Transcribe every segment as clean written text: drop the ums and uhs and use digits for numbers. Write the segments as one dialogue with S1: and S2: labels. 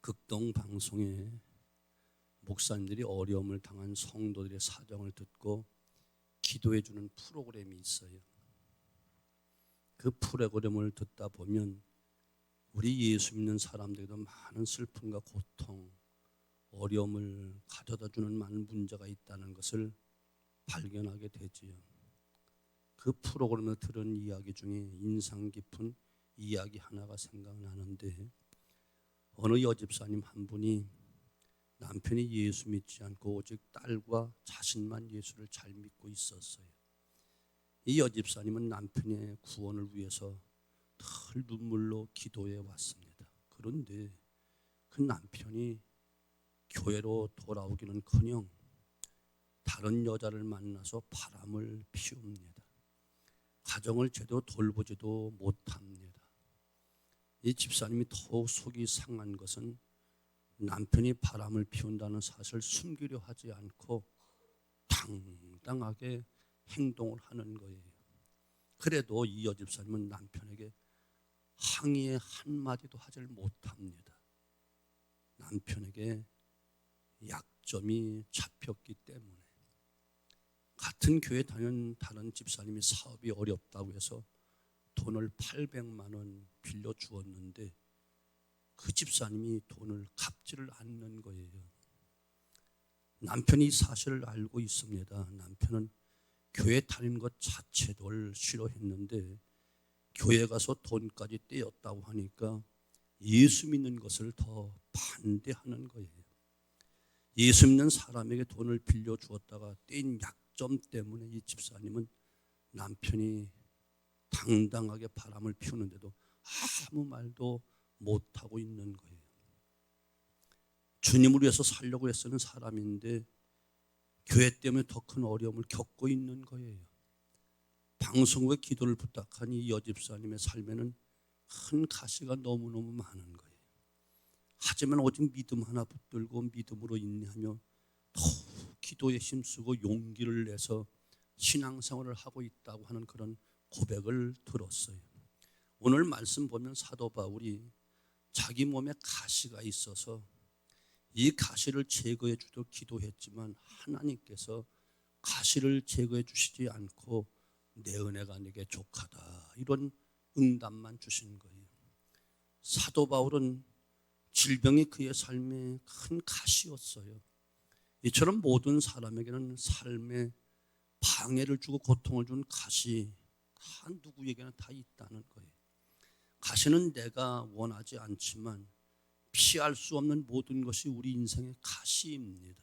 S1: 극동 방송에 목사님들이 어려움을 당한 성도들의 사정을 듣고 기도해 주는 프로그램이 있어요. 그 프로그램을 듣다 보면 우리 예수 믿는 사람들도 많은 슬픔과 고통, 어려움을 가져다 주는 많은 문제가 있다는 것을 발견하게 되지요. 그 프로그램을 들은 이야기 중에 인상 깊은 이야기 하나가 생각나는데, 어느 여집사님 한 분이 남편이 예수 믿지 않고 오직 딸과 자신만 예수를 잘 믿고 있었어요. 이 여집사님은 남편의 구원을 위해서 늘 눈물로 기도해 왔습니다. 그런데 그 남편이 교회로 돌아오기는커녕 다른 여자를 만나서 바람을 피웁니다. 가정을 제대로 돌보지도 못합니다. 이 집사님이 더욱 속이 상한 것은 남편이 바람을 피운다는 사실을 숨기려 하지 않고 당당하게 행동을 하는 거예요. 그래도 이 여집사님은 남편에게 항의의 한마디도 하질 못합니다. 남편에게 약점이 잡혔기 때문에. 같은 교회 다니는 다른 집사님이 사업이 어렵다고 해서 돈을 800만 원 빌려주었는데 그 집사님이 돈을 갚지를 않는 거예요. 남편이 사실을 알고 있습니다. 남편은 교회 다니는 것 자체도 싫어했는데 교회 가서 돈까지 떼었다고 하니까 예수 믿는 것을 더 반대하는 거예요. 예수 믿는 사람에게 돈을 빌려주었다가 떼인 약점 때문에 이 집사님은 남편이 당당하게 바람을 피우는데도 아무 말도 못하고 있는 거예요. 주님을 위해서 살려고 애쓰는 사람인데 교회 때문에 더 큰 어려움을 겪고 있는 거예요. 방송국에 기도를 부탁한 이 여집사님의 삶에는 큰 가시가 너무너무 많은 거예요. 하지만 오직 믿음 하나 붙들고 믿음으로 인내하며 더욱 기도에 힘쓰고 용기를 내서 신앙생활을 하고 있다고 하는 그런 고백을 들었어요. 오늘 말씀 보면 사도 바울이 자기 몸에 가시가 있어서 이 가시를 제거해 주도록 기도했지만 하나님께서 가시를 제거해 주시지 않고 내 은혜가 내게 족하다, 이런 응답만 주신 거예요. 사도 바울은 질병이 그의 삶에 큰 가시였어요. 이처럼 모든 사람에게는 삶에 방해를 주고 고통을 주는 가시 다 누구에게나 다 있다는 거예요. 가시는 내가 원하지 않지만 피할 수 없는 모든 것이 우리 인생의 가시입니다.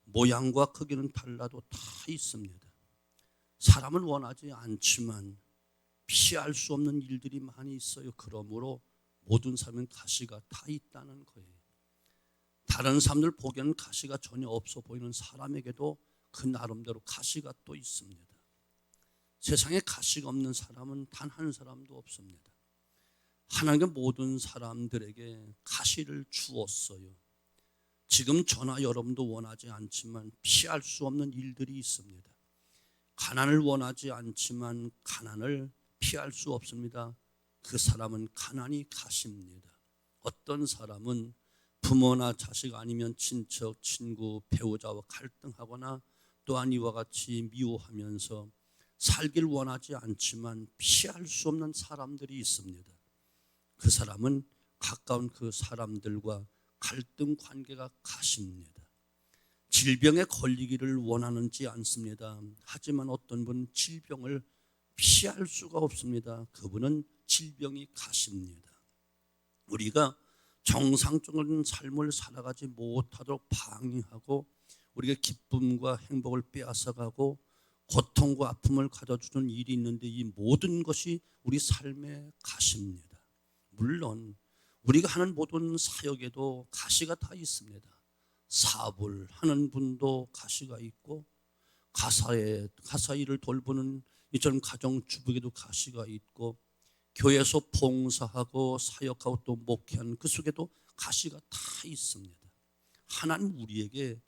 S1: 모양과 크기는 달라도 다 있습니다. 사람은 원하지 않지만 피할 수 없는 일들이 많이 있어요. 그러므로 모든 사람은 가시가 다 있다는 거예요. 다른 사람들 보기에는 가시가 전혀 없어 보이는 사람에게도 그 나름대로 가시가 또 있습니다. 세상에 가시가 없는 사람은 단 한 사람도 없습니다. 하나님은 모든 사람들에게 가시를 주었어요. 지금 저나 여러분도 원하지 않지만 피할 수 없는 일들이 있습니다. 가난을 원하지 않지만 가난을 피할 수 없습니다. 그 사람은 가난이 가시입니다. 어떤 사람은 부모나 자식 아니면 친척, 친구, 배우자와 갈등하거나 또한 이와 같이 미워하면서 살길 원하지 않지만 피할 수 없는 사람들이 있습니다. 그 사람은 가까운 그 사람들과 갈등 관계가 가십니다. 질병에 걸리기를 원하는지 않습니다. 하지만 어떤 분은 질병을 피할 수가 없습니다. 그분은 질병이 가십니다. 우리가 정상적인 삶을 살아가지 못하도록 방해하고 우리가 기쁨과 행복을 빼앗아가고 고통과 아픔을 가져주는 일이 있는데 이 모든 것이 우리 삶의 가시입니다. 물론 우리가 하는 모든 사역에도 가시가 다 있습니다. 사업을 하는 분도 가시가 있고 가사 일을 돌보는 이처럼 가정주부에도 가시가 있고 교회에서 봉사하고 사역하고 또 목회하는 그 속에도 가시가 다 있습니다. 하나님 우리에게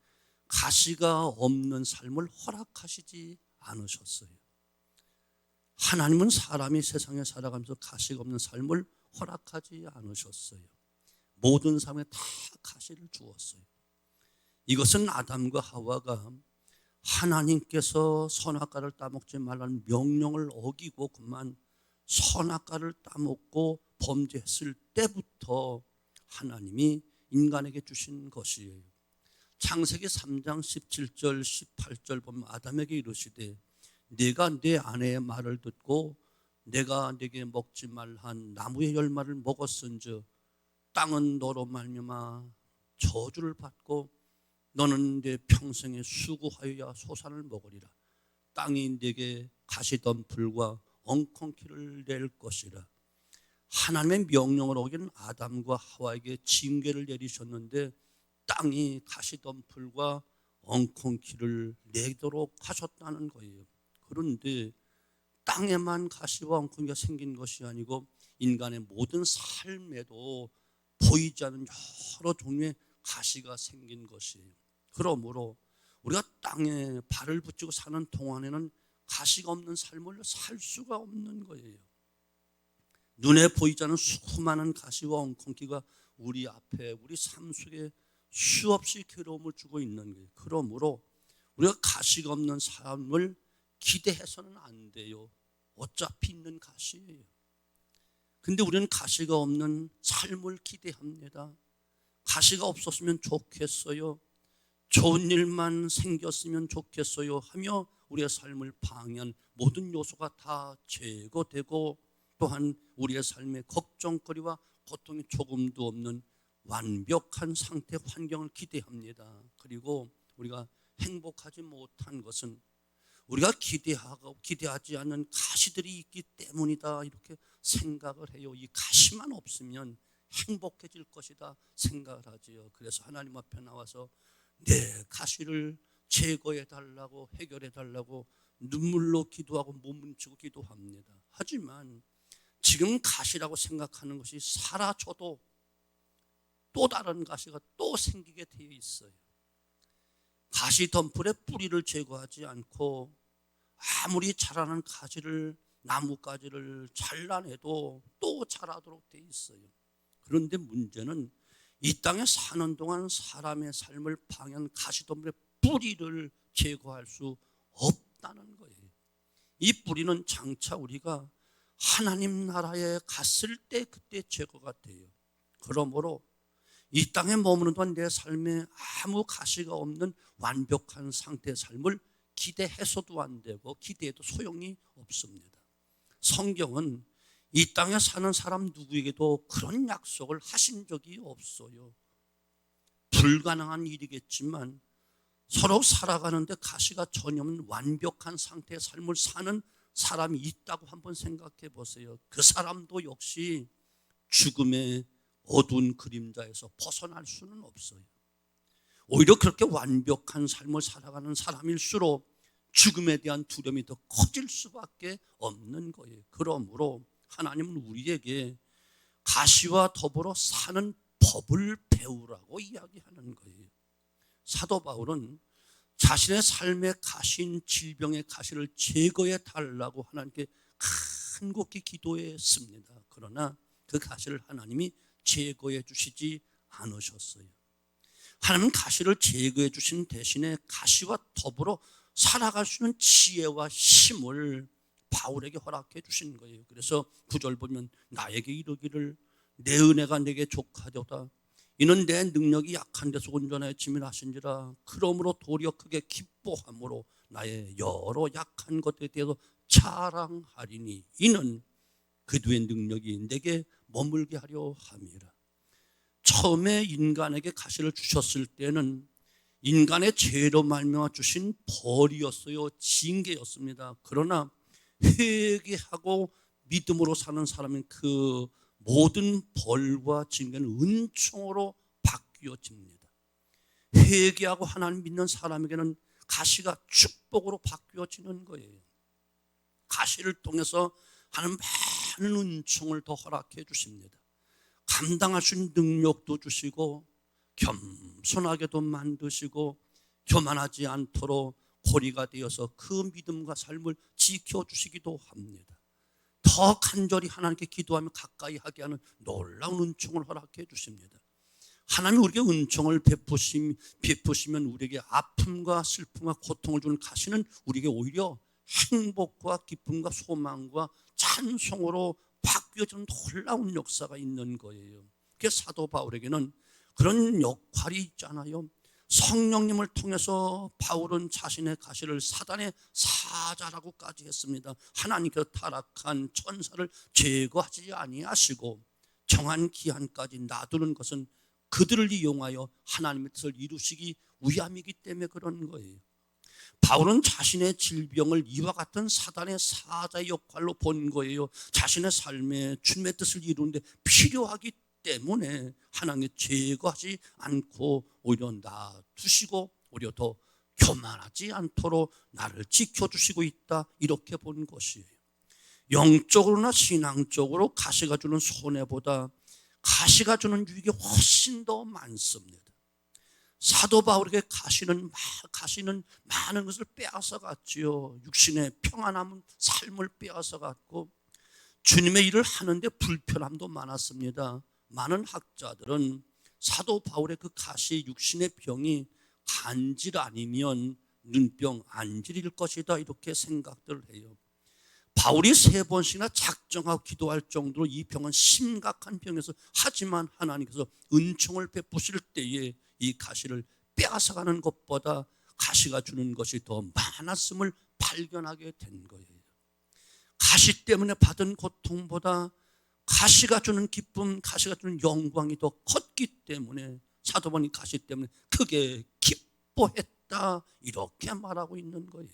S1: 가시가 없는 삶을 허락하시지 않으셨어요. 하나님은 사람이 세상에 살아가면서 가시가 없는 삶을 허락하지 않으셨어요. 모든 삶에 다 가시를 주었어요. 이것은 아담과 하와가 하나님께서 선악과를 따먹지 말라는 명령을 어기고 그만 선악과를 따먹고 범죄했을 때부터 하나님이 인간에게 주신 것이에요. 창세기 3장 17절 18절 보면 아담에게 이르시되 네가 내 아내의 말을 듣고 내가 네게 먹지 말한 나무의 열매를 먹었은즉 땅은 너로 말미암아 저주를 받고 너는 내 평생에 수고하여야 소산을 먹으리라. 땅이 네게 가시덤불과 엉겅퀴를 낼 것이라. 하나님의 명령을 어긴 아담과 하와에게 징계를 내리셨는데 땅이 가시덤불과 엉겅퀴를 내도록 하셨다는 거예요. 그런데 땅에만 가시와 엉겅퀴가 생긴 것이 아니고 인간의 모든 삶에도 보이지 않는 여러 종류의 가시가 생긴 것이에요. 그러므로 우리가 땅에 발을 붙이고 사는 동안에는 가시가 없는 삶을 살 수가 없는 거예요. 눈에 보이지 않는 수많은 가시와 엉겅퀴가 우리 앞에 우리 삶 속에 수없이 괴로움을 주고 있는 거예요. 그러므로 우리가 가시가 없는 삶을 기대해서는 안 돼요. 어차피 있는 가시예요. 근데 우리는 가시가 없는 삶을 기대합니다. 가시가 없었으면 좋겠어요. 좋은 일만 생겼으면 좋겠어요 하며 우리의 삶을 방해한 모든 요소가 다 제거되고 또한 우리의 삶의 걱정거리와 고통이 조금도 없는 완벽한 상태 환경을 기대합니다. 그리고 우리가 행복하지 못한 것은 우리가 기대하지 않는 가시들이 있기 때문이다 이렇게 생각을 해요. 이 가시만 없으면 행복해질 것이다 생각을 하지요. 그래서 하나님 앞에 나와서 내 가시를 제거해 달라고 해결해 달라고 눈물로 기도하고 몸부림치고 기도합니다. 하지만 지금 가시라고 생각하는 것이 사라져도 또 다른 가시가 또 생기게 되어 있어요. 가시 덤불의 뿌리를 제거하지 않고 아무리 자라는 가지를 나뭇가지를 잘라내도 또 자라도록 되어 있어요. 그런데 문제는 이 땅에 사는 동안 사람의 삶을 방해한 가시덤불의 뿌리를 제거할 수 없다는 거예요. 이 뿌리는 장차 우리가 하나님 나라에 갔을 때 그때 제거가 돼요. 그러므로 이 땅에 머무는 동안 내 삶에 아무 가시가 없는 완벽한 상태의 삶을 기대해서도 안 되고 기대해도 소용이 없습니다. 성경은 이 땅에 사는 사람 누구에게도 그런 약속을 하신 적이 없어요. 불가능한 일이겠지만 서로 살아가는데 가시가 전혀 없는 완벽한 상태의 삶을 사는 사람이 있다고 한번 생각해 보세요. 그 사람도 역시 죽음의 어두운 그림자에서 벗어날 수는 없어요. 오히려 그렇게 완벽한 삶을 살아가는 사람일수록 죽음에 대한 두려움이 더 커질 수밖에 없는 거예요. 그러므로 하나님은 우리에게 가시와 더불어 사는 법을 배우라고 이야기하는 거예요. 사도 바울은 자신의 삶의 가시인 질병의 가시를 제거해 달라고 하나님께 간곡히 기도했습니다. 그러나 그 가시를 하나님이 제거해 주시지 않으셨어요. 하나님은 가시를 제거해 주신 대신에 가시와 더불어 살아갈 수 있는 지혜와 힘을 바울에게 허락해 주신 거예요. 그래서 9절 보면 나에게 이르기를 내 은혜가 내게 족하도다. 이는 내 능력이 약한 데서 온전하여 지민하신지라. 그러므로 도리어 크게 기뻐함으로 나의 여러 약한 것에 대해서 자랑하리니 이는 그들의 능력이 내게 머물게 하려 함이라. 처음에 인간에게 가시를 주셨을 때는 인간의 죄로 말미암아 주신 벌이었어요. 징계였습니다. 그러나 회개하고 믿음으로 사는 사람은 그 모든 벌과 징계는 은총으로 바뀌어집니다. 회개하고 하나님 믿는 사람에게는 가시가 축복으로 바뀌어지는 거예요. 가시를 통해서 하나님 많은 은총을 더 허락해 주십니다. 감당할 수 있는 능력도 주시고 겸손하게도 만드시고 교만하지 않도록 고리가 되어서 그 믿음과 삶을 지켜주시기도 합니다. 더 간절히 하나님께 기도하며 가까이 하게 하는 놀라운 은총을 허락해 주십니다. 하나님이 우리에게 은총을 베푸시면 우리에게 아픔과 슬픔과 고통을 주는 가시는 우리에게 오히려 행복과 기쁨과 소망과 찬송으로 바뀌어지는 놀라운 역사가 있는 거예요. 그래서 사도 바울에게는 그런 역할이 있잖아요. 성령님을 통해서 바울은 자신의 가시를 사단의 사자라고까지 했습니다. 하나님께서 타락한 천사를 제거하지 아니하시고 정한 기한까지 놔두는 것은 그들을 이용하여 하나님의 뜻을 이루시기 위함이기 때문에 그런 거예요. 바울은 자신의 질병을 이와 같은 사단의 사자의 역할로 본 거예요. 자신의 삶에 주님의 뜻을 이루는데 필요하기 때문에 하나님이 제거하지 않고 오히려 놔두시고 오히려 더 교만하지 않도록 나를 지켜주시고 있다, 이렇게 본 것이에요. 영적으로나 신앙적으로 가시가 주는 손해보다 가시가 주는 유익이 훨씬 더 많습니다. 사도 바울에게 가시는 많은 것을 빼앗아 갔지요. 육신의 평안함은 삶을 빼앗아 갔고 주님의 일을 하는데 불편함도 많았습니다. 많은 학자들은 사도 바울의 그 가시 육신의 병이 간질 아니면 눈병 안질일 것이다, 이렇게 생각들을 해요. 바울이 3번씩이나 작정하고 기도할 정도로 이 병은 심각한 병이어서, 하지만 하나님께서 은총을 베푸실 때에 이 가시를 빼앗아가는 것보다 가시가 주는 것이 더 많았음을 발견하게 된 거예요. 가시 때문에 받은 고통보다 가시가 주는 기쁨, 가시가 주는 영광이 더 컸기 때문에 사도 바울이 가시 때문에 크게 기뻐했다, 이렇게 말하고 있는 거예요.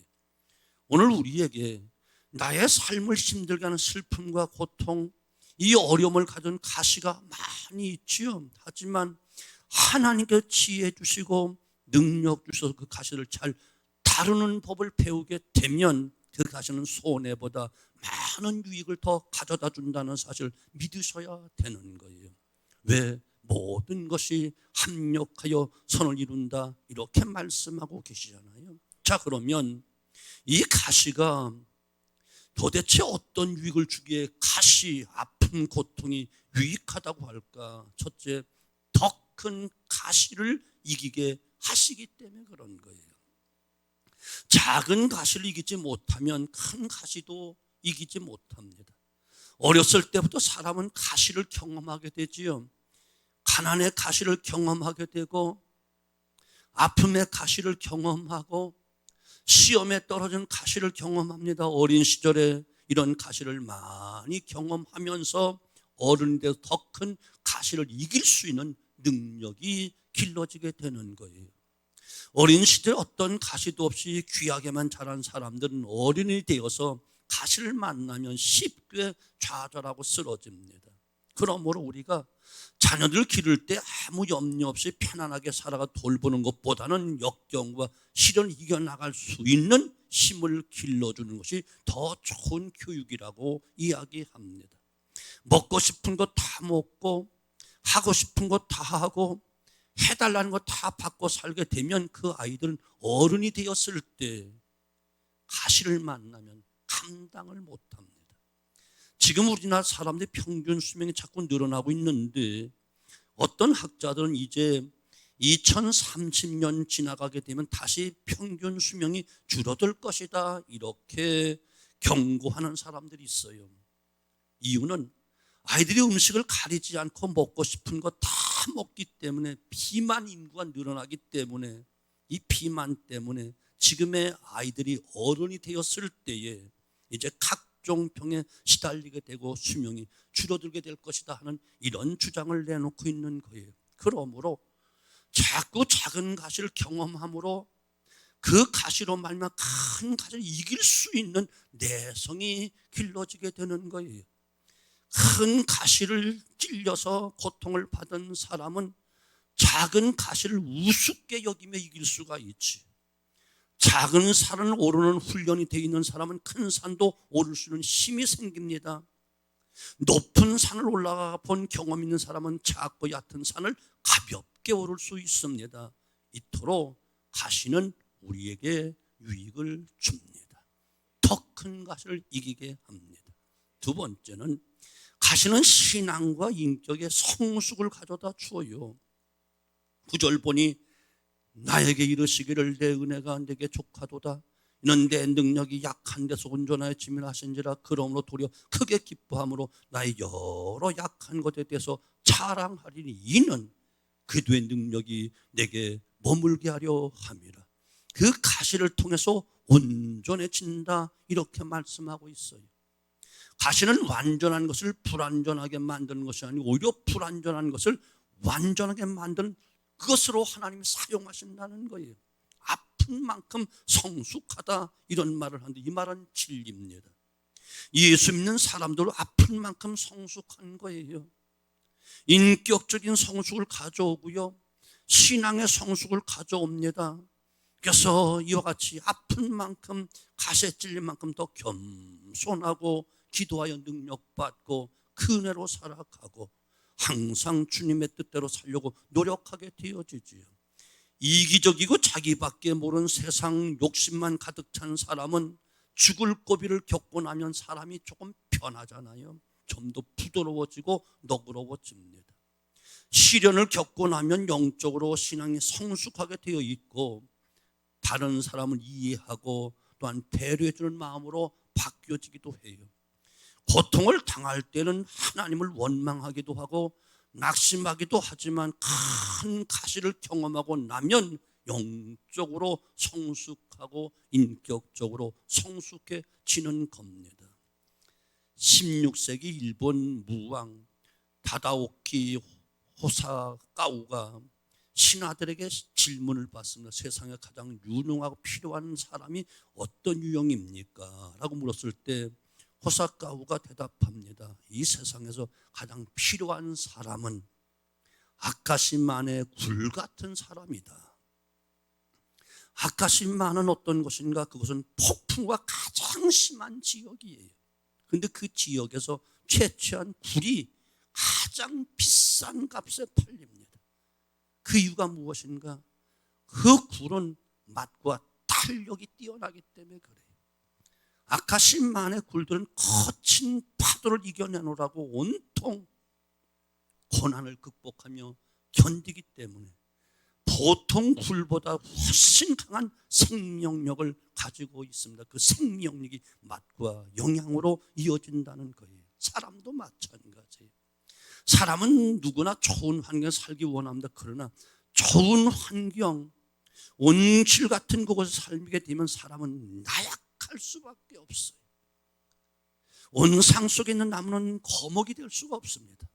S1: 오늘 우리에게 나의 삶을 힘들게 하는 슬픔과 고통, 이 어려움을 가진 가시가 많이 있지요. 하지만 하나님께 지혜 주시고 능력 주셔서 그 가시를 잘 다루는 법을 배우게 되면 그 가시는 손해보다 많은 유익을 더 가져다 준다는 사실을 믿으셔야 되는 거예요. 왜? 모든 것이 합력하여 선을 이룬다, 이렇게 말씀하고 계시잖아요. 자, 그러면 이 가시가 도대체 어떤 유익을 주기에 가시, 아픔, 고통이 유익하다고 할까? 첫째, 더 큰 가시를 이기게 하시기 때문에 그런 거예요. 작은 가시를 이기지 못하면 큰 가시도 이기지 못합니다. 어렸을 때부터 사람은 가시를 경험하게 되지요. 가난의 가시를 경험하게 되고 아픔의 가시를 경험하고 시험에 떨어진 가시를 경험합니다. 어린 시절에 이런 가시를 많이 경험하면서 어른이 돼서 더 큰 가시를 이길 수 있는 능력이 길러지게 되는 거예요. 어린 시절에 어떤 가시도 없이 귀하게만 자란 사람들은 어른이 되어서 가시를 만나면 쉽게 좌절하고 쓰러집니다. 그러므로 우리가 자녀들 기를 때 아무 염려 없이 편안하게 살아가 돌보는 것보다는 역경과 시련을 이겨나갈 수 있는 힘을 길러주는 것이 더 좋은 교육이라고 이야기합니다. 먹고 싶은 거 다 먹고 하고 싶은 거 다 하고 해달라는 거 다 받고 살게 되면 그 아이들은 어른이 되었을 때 가시를 만나면 감당을 못합니다. 지금 우리나라 사람들의 평균 수명이 자꾸 늘어나고 있는데 어떤 학자들은 이제 2030년 지나가게 되면 다시 평균 수명이 줄어들 것이다, 이렇게 경고하는 사람들이 있어요. 이유는 아이들이 음식을 가리지 않고 먹고 싶은 거 다 먹기 때문에 비만 인구가 늘어나기 때문에 이 비만 때문에 지금의 아이들이 어른이 되었을 때에 이제 각종 병에 시달리게 되고 수명이 줄어들게 될 것이다 하는 이런 주장을 내놓고 있는 거예요. 그러므로 자꾸 작은 가시를 경험함으로 그 가시로 말미암아 큰 가시를 이길 수 있는 내성이 길러지게 되는 거예요. 큰 가시를 찔려서 고통을 받은 사람은 작은 가시를 우습게 여기며 이길 수가 있지. 작은 산을 오르는 훈련이 되어 있는 사람은 큰 산도 오를 수 있는 힘이 생깁니다. 높은 산을 올라가 본 경험 있는 사람은 작고 얕은 산을 가볍게 오를 수 있습니다. 이토록 가시는 우리에게 유익을 줍니다. 더 큰 가시를 이기게 합니다. 두 번째는 가시는 신앙과 인격의 성숙을 가져다 주어요. 구절 보니 나에게 이르시기를 내 은혜가 내게 족하도다. 이는 내 능력이 약한 데서 온전하여 짐을 하신지라. 그러므로 도리어 크게 기뻐함으로 나의 여러 약한 것에 대해서 자랑하리니 이는 그의 능력이 내게 머물게 하려 함이라. 그 가시를 통해서 온전해진다 이렇게 말씀하고 있어요. 가시는 완전한 것을 불완전하게 만드는 것이 아니고 오히려 불완전한 것을 완전하게 만드는 그것으로 하나님이 사용하신다는 거예요. 아픈 만큼 성숙하다 이런 말을 하는데 이 말은 진리입니다. 예수 믿는 사람들도 아픈 만큼 성숙한 거예요. 인격적인 성숙을 가져오고요, 신앙의 성숙을 가져옵니다. 그래서 이와 같이 아픈 만큼, 가시에 찔린 만큼 더 겸손하고 기도하여 능력받고 그 은혜로 살아가고 항상 주님의 뜻대로 살려고 노력하게 되어지지요. 이기적이고 자기밖에 모르는 세상 욕심만 가득 찬 사람은 죽을 고비를 겪고 나면 사람이 조금 편하잖아요. 좀 더 부드러워지고 너그러워집니다. 시련을 겪고 나면 영적으로 신앙이 성숙하게 되어 있고 다른 사람을 이해하고 또한 배려해주는 마음으로 바뀌어지기도 해요. 고통을 당할 때는 하나님을 원망하기도 하고 낙심하기도 하지만 큰 가시를 경험하고 나면 영적으로 성숙하고 인격적으로 성숙해지는 겁니다. 16세기 일본 무왕 다다오키 호사카우가 신하들에게 질문을 받습니다. 세상에 가장 유능하고 필요한 사람이 어떤 유형입니까? 라고 물었을 때 호사카우가 대답합니다. 이 세상에서 가장 필요한 사람은 아카시만의 굴 같은 사람이다. 아카시만은 어떤 것인가? 그것은 폭풍과 가장 심한 지역이에요. 그런데 그 지역에서 채취한 굴이 가장 비싼 값에 팔립니다. 그 이유가 무엇인가? 그 굴은 맛과 탄력이 뛰어나기 때문에 그래요. 아카시만의 굴들은 거친 파도를 이겨내노라고 온통 고난을 극복하며 견디기 때문에 보통 굴보다 훨씬 강한 생명력을 가지고 있습니다. 그 생명력이 맛과 영양으로 이어진다는 거예요. 사람도 마찬가지예요. 사람은 누구나 좋은 환경에 살기 원합니다. 그러나 좋은 환경, 온실 같은 곳에서 살게 되면 사람은 나약할 수밖에 없어요. 온상 속에 있는 나무는 거목이 될 수가 없습니다.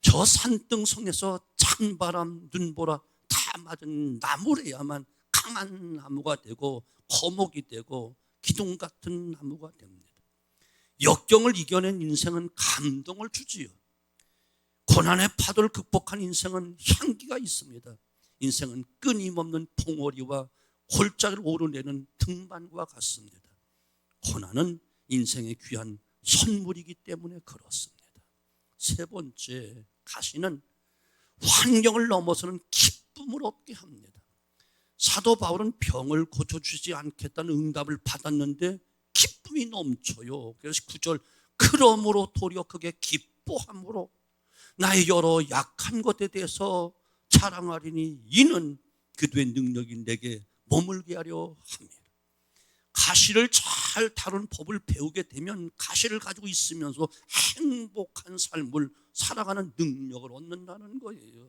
S1: 저 산등성에서 찬바람, 눈보라 다 맞은 나무래야만 강한 나무가 되고 거목이 되고 기둥 같은 나무가 됩니다. 역경을 이겨낸 인생은 감동을 주지요. 고난의 파도를 극복한 인생은 향기가 있습니다. 인생은 끊임없는 봉오리와 골짜기를 오르내는 등반과 같습니다. 고난은 인생의 귀한 선물이기 때문에 그렇습니다. 세 번째, 가시는 환경을 넘어서는 기쁨을 얻게 합니다. 사도 바울은 병을 고쳐주지 않겠다는 응답을 받았는데 기쁨이 넘쳐요. 그래서 9절, 그러므로 도리어 크게 기뻐함으로 나의 여러 약한 것에 대해서 자랑하리니 이는 그의 능력이 내게 머물게 하려 합니다. 가시를 잘 다루는 법을 배우게 되면 가시를 가지고 있으면서 행복한 삶을 살아가는 능력을 얻는다는 거예요.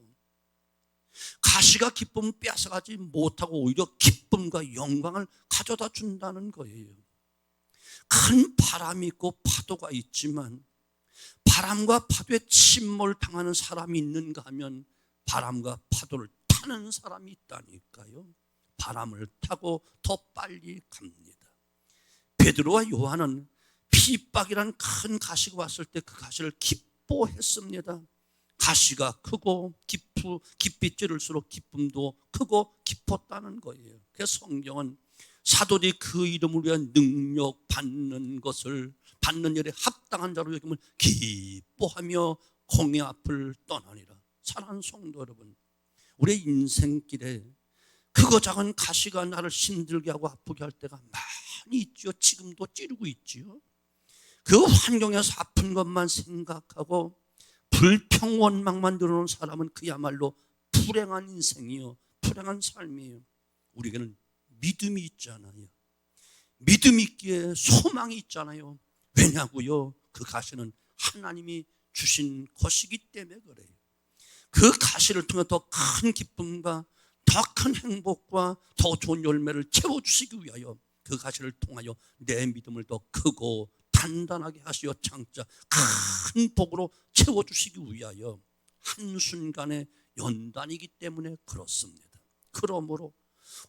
S1: 가시가 기쁨을 뺏어가지 못하고 오히려 기쁨과 영광을 가져다 준다는 거예요. 큰 바람이 있고 파도가 있지만 바람과 파도에 침몰 당하는 사람이 있는가 하면 바람과 파도를 타는 사람이 있다니까요. 바람을 타고 더 빨리 갑니다. 베드로와 요한은 핍박이라는 큰 가시가 왔을 때 그 가시를 기뻐했습니다. 가시가 크고 깊이 찌를수록 기쁨도 크고 깊었다는 거예요. 그래서 성경은 사도들이 그 이름을 위한 능력 받는 것을 받는 일에 합당한 자로 여김을 기뻐하며 공의 앞을 떠나니라. 사랑하는 성도 여러분, 우리의 인생길에 크고 작은 가시가 나를 힘들게 하고 아프게 할 때가 많이 있죠. 지금도 찌르고 있지요. 그 환경에서 아픈 것만 생각하고 불평원망만 늘어놓은 사람은 그야말로 불행한 인생이요, 불행한 삶이에요. 우리에게는 믿음이 있잖아요. 믿음이 있기에 소망이 있잖아요. 왜냐고요? 그 가시는 하나님이 주신 것이기 때문에 그래요. 그 가시를 통해 더 큰 기쁨과 더 큰 행복과 더 좋은 열매를 채워주시기 위하여 그 가시를 통하여 내 믿음을 더 크고 단단하게 하시어 장차 큰 복으로 채워주시기 위하여 한순간의 연단이기 때문에 그렇습니다. 그러므로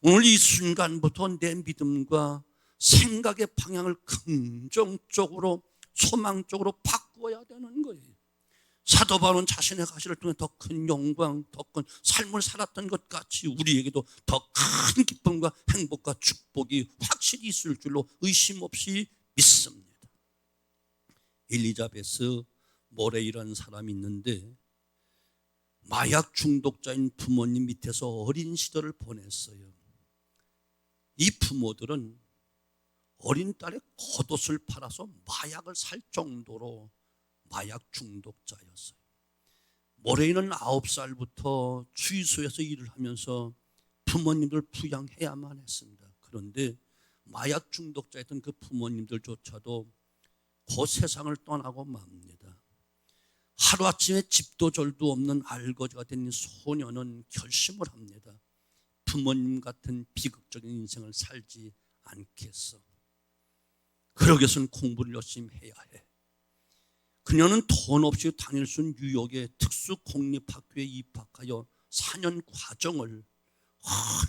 S1: 오늘 이 순간부터 내 믿음과 생각의 방향을 긍정적으로 소망적으로 바꾸어야 되는 거예요. 사도 바울은 자신의 가시를 통해 더 큰 영광, 더 큰 삶을 살았던 것 같이 우리에게도 더 큰 기쁨과 행복과 축복이 확실히 있을 줄로 의심 없이 믿습니다. 엘리자베스 모레이라는 사람이 있는데 마약 중독자인 부모님 밑에서 어린 시절을 보냈어요. 이 부모들은 어린 딸의 겉옷을 팔아서 마약을 살 정도로 마약 중독자였어요. 모레이는 9살부터 주유소에서 일을 하면서 부모님들 부양해야만 했습니다. 그런데 마약 중독자였던 그 부모님들조차도 그 세상을 떠나고 맙니다. 하루아침에 집도 절도 없는 알거지가 된 소녀는 결심을 합니다. 부모님 같은 비극적인 인생을 살지 않겠어. 그러기 위해서는 공부를 열심히 해야 해. 그녀는 돈 없이 다닐 수 있는 뉴욕의 특수공립학교에 입학하여 4년 과정을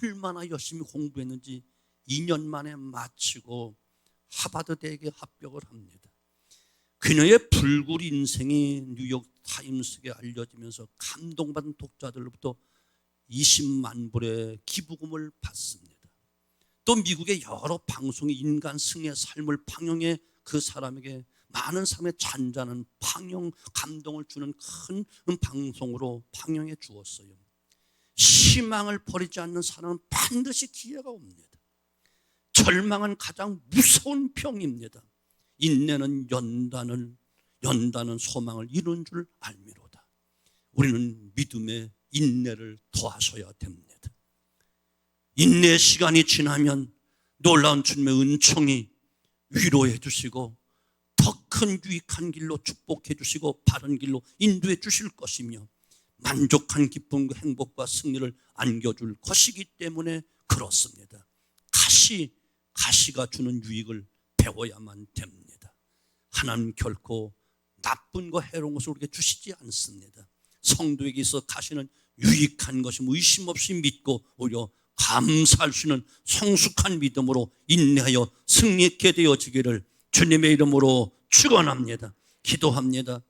S1: 얼마나 열심히 공부했는지 2년 만에 마치고 하버드 대학에 합격을 합니다. 그녀의 불굴 인생이 뉴욕 타임스에 알려지면서 감동받은 독자들로부터 20만 불의 기부금을 받습니다. 또 미국의 여러 방송이 인간 승의 삶을 방영해 그 사람에게 많은 사람의 잔잔한 방영 감동을 주는 큰 방송으로 방영해 주었어요. 희망을 버리지 않는 사람은 반드시 기회가 옵니다. 절망은 가장 무서운 병입니다. 인내는 연단은 소망을 이룬 줄 알미로다. 우리는 믿음의 인내를 더하셔야 됩니다. 인내의 시간이 지나면 놀라운 주님의 은총이 위로해 주시고 더 큰 유익한 길로 축복해 주시고 바른 길로 인도해 주실 것이며 만족한 기쁨과 행복과 승리를 안겨줄 것이기 때문에 그렇습니다. 가시가 주는 유익을 배워야만 됩니다. 하나님 결코 나쁜 거 해로운 것을 우리에게 주시지 않습니다. 성도에게 있어 가시는 유익한 것이 의심 없이 믿고 오히려 감사할 수 있는 성숙한 믿음으로 인내하여 승리 있게 되어지기를 주님의 이름으로 축원합니다. 기도합니다.